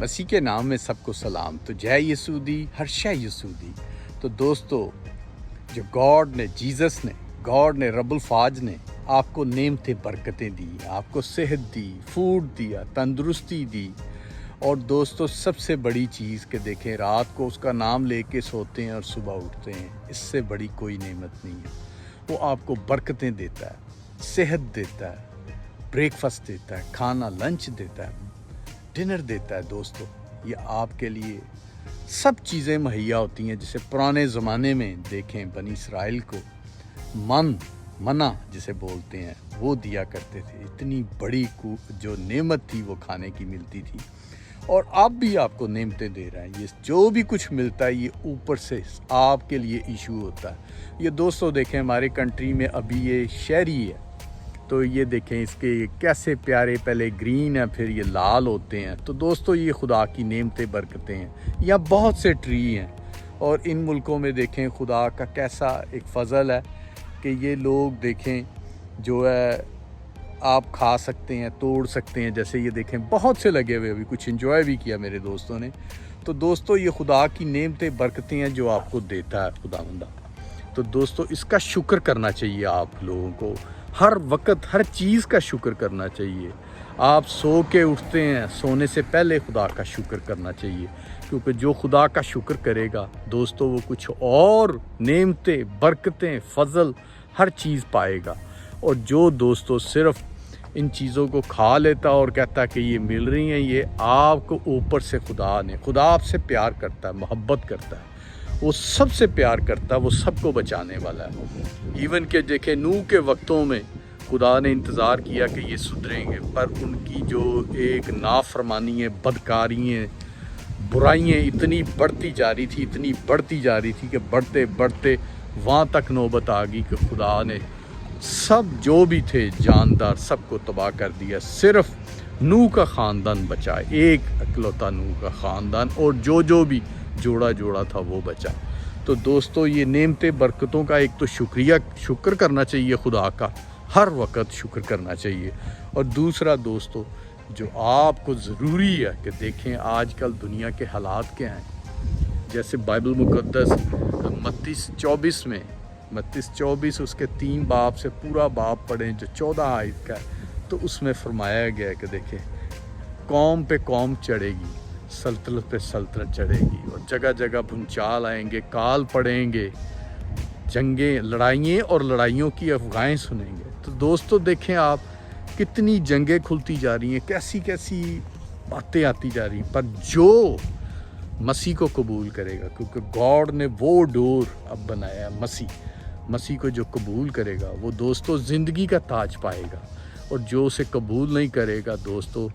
مسیح کے نام میں سب کو سلام. تو جے یسوع دی، ہر شے یسوع دی. تو دوستو، جو گاڈ نے رب الفاج نے آپ کو نعمتیں برکتیں دی، آپ کو صحت دی، فوڈ دیا، تندرستی دی. اور دوستو سب سے بڑی چیز کہ دیکھیں، رات کو اس کا نام لے کے سوتے ہیں اور صبح اٹھتے ہیں، اس سے بڑی کوئی نعمت نہیں ہے. وہ آپ کو برکتیں دیتا ہے، صحت دیتا ہے، بریک فاسٹ دیتا ہے، کھانا لنچ دیتا ہے، ڈنر دیتا ہے. دوستو یہ آپ کے لیے سب چیزیں مہیا ہوتی ہیں. جیسے پرانے زمانے میں دیکھیں، بنی اسرائیل کو منہ جسے بولتے ہیں وہ دیا کرتے تھے. اتنی بڑی جو نعمت تھی وہ کھانے کی ملتی تھی. اور اب بھی آپ کو نعمتیں دے رہا ہے. یہ جو بھی کچھ ملتا ہے یہ اوپر سے آپ کے لیے ایشو ہوتا ہے. یہ دوستو دیکھیں، ہمارے کنٹری میں ابھی یہ شہری ہے، تو یہ دیکھیں اس کے کیسے پیارے، پہلے گرین ہیں پھر یہ لال ہوتے ہیں. تو دوستو یہ خدا کی نعمتیں برکتیں ہیں. یہاں بہت سے ٹری ہیں، اور ان ملکوں میں دیکھیں خدا کا کیسا ایک فضل ہے کہ یہ لوگ دیکھیں جو ہے آپ کھا سکتے ہیں، توڑ سکتے ہیں. جیسے یہ دیکھیں بہت سے لگے ہوئے، ابھی کچھ انجوائے بھی کیا میرے دوستوں نے. تو دوستو یہ خدا کی نعمتیں برکتیں ہیں جو آپ کو دیتا ہے خداوند. تو دوستو اس کا شکر کرنا چاہیے آپ لوگوں کو. ہر وقت ہر چیز کا شکر کرنا چاہیے. آپ سو کے اٹھتے ہیں، سونے سے پہلے خدا کا شکر کرنا چاہیے، کیونکہ جو خدا کا شکر کرے گا دوستو وہ کچھ اور نعمتیں، برکتیں، فضل ہر چیز پائے گا. اور جو دوستو صرف ان چیزوں کو کھا لیتا اور کہتا کہ یہ مل رہی ہیں، یہ آپ کو اوپر سے خدا آپ سے پیار کرتا ہے، محبت کرتا ہے. وہ سب سے پیار کرتا ہے، وہ سب کو بچانے والا ہے. ایون کہ دیکھیں نوح کے وقتوں میں خدا نے انتظار کیا کہ یہ سدھریں گے، پر ان کی جو ایک نافرمانی ہے، بدکاری ہیں، برائیاں اتنی بڑھتی جا رہی تھی کہ بڑھتے بڑھتے وہاں تک نوبت آ گئی کہ خدا نے سب جو بھی تھے جاندار سب کو تباہ کر دیا. صرف نوح کا خاندان بچا، ایک اکلوتا نوح کا خاندان، اور جو بھی جوڑا تھا وہ بچا. تو دوستو یہ نعمتیں برکتوں کا ایک تو شکر کرنا چاہیے، خدا کا ہر وقت شکر کرنا چاہیے. اور دوسرا دوستو جو آپ کو ضروری ہے کہ دیکھیں آج کل دنیا کے حالات کیا ہیں. جیسے بائبل مقدس متی 24 اس کے 3 باب سے پورا باب پڑھیں جو 14 آیت کا ہے، تو اس میں فرمایا گیا ہے کہ دیکھیں قوم پہ قوم چڑھے گی، سلطنت پہ سلطنت چڑھے گی، اور جگہ جگہ بھونچال آئیں گے، کال پڑیں گے، جنگیں، لڑائیوں کی افواہیں سنیں گے. تو دوستو دیکھیں آپ کتنی جنگیں کھلتی جا رہی ہیں، کیسی باتیں آتی جا رہی ہیں. پر جو مسیح کو قبول کرے گا، کیونکہ گاڈ نے وہ ڈور اب بنایا ہے، مسیح کو جو قبول کرے گا وہ دوستو زندگی کا تاج پائے گا. اور جو اسے قبول نہیں کرے گا دوستو،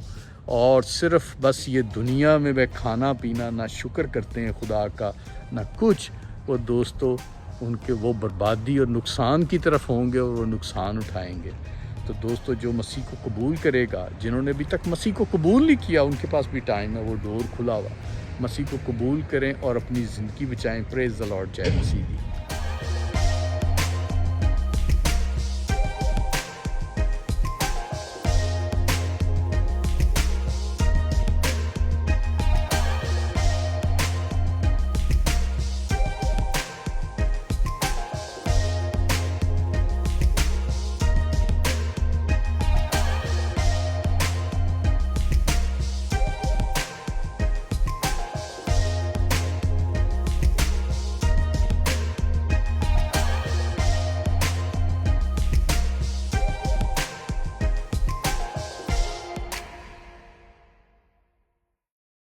اور صرف بس یہ دنیا میں کھانا پینا، نہ شکر کرتے ہیں خدا کا نہ کچھ، وہ دوستو ان کے وہ بربادی اور نقصان کی طرف ہوں گے، اور وہ نقصان اٹھائیں گے. تو دوستو جو مسیح کو قبول کرے گا، جنہوں نے ابھی تک مسیح کو قبول نہیں کیا، ان کے پاس بھی ٹائم ہے، وہ ڈور کھلا ہوا. مسیح کو قبول کریں اور اپنی زندگی بچائیں. پریز دی لارڈ. جے مسیح دی.